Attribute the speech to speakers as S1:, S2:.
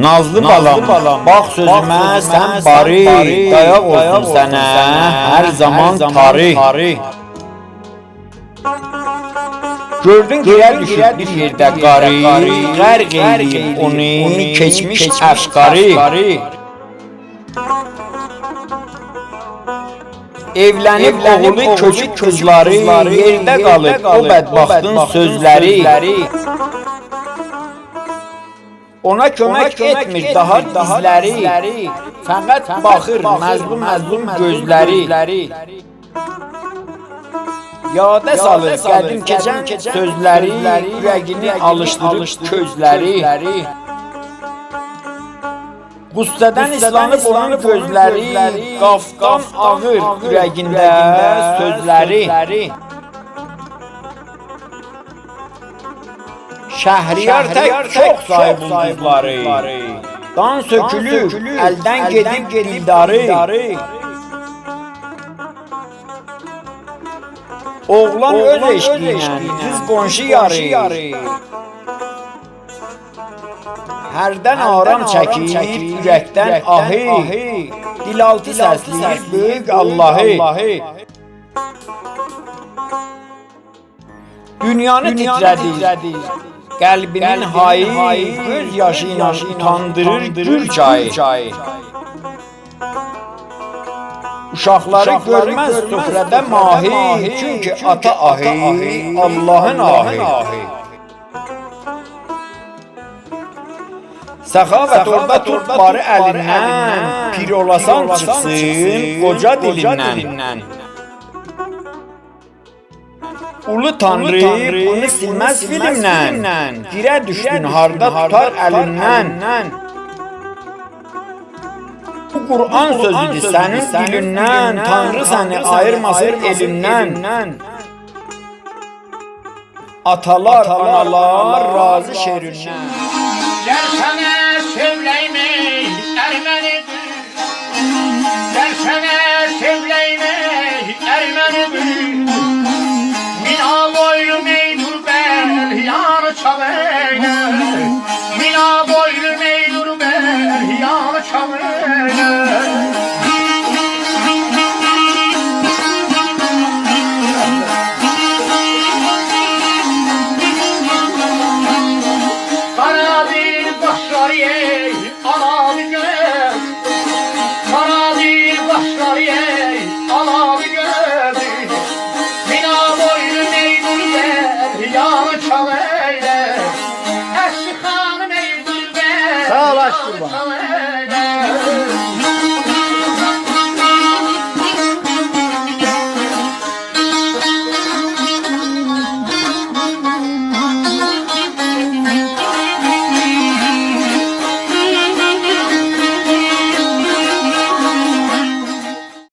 S1: Nazlı balam, bax sözümə sən bari, dayaq olsun sənə hər zaman tarih. Gördün girər düşüb bir yerdə qarı, qərq eləyib onu keçmiş əfqarı. Evlənib oğlu köçüb qızları, yerdə qalıb o bədbaxtın sözləri. Ona kömək etmir daha dizləri, fəqət baxır məzlum gözləri. Yada salır qədim keçən sözləri, ürəyini alışdırıb közləri. Qüssədən islanıb onun gözləri, qafqan ağır ürəyində sözləri. Şəhriyar tək çox sahib ulduzları, dan sökülür, əldən gedib dildarı. Oğlan öz eşqiylə, qız qonşu yarı, hərdən aram çəkir, ürəkdən ahı, dilaltı səsləyir böyük Allahı. Dünyanı titrədir, qəlbinin hayı, göz yaşı ilə utandırır gül çayı. Uşaqları görməz süfrədə mahi, çünki ata ahı, Allahın ahı. Səxavət orada tut barı əlindən, pir olasan çıxsın qoca dilindən. Ulu Tanrı bunu silməz filmdən, dirə düşdün harda tutar əlindən. Bu Qur'an sözüdür sənin dilindən, Tanrı səni ayırmasın elindən. Atalar, analar razı şerindən.
S2: Gelsene söyleymeyin Ermenidir. Gelsene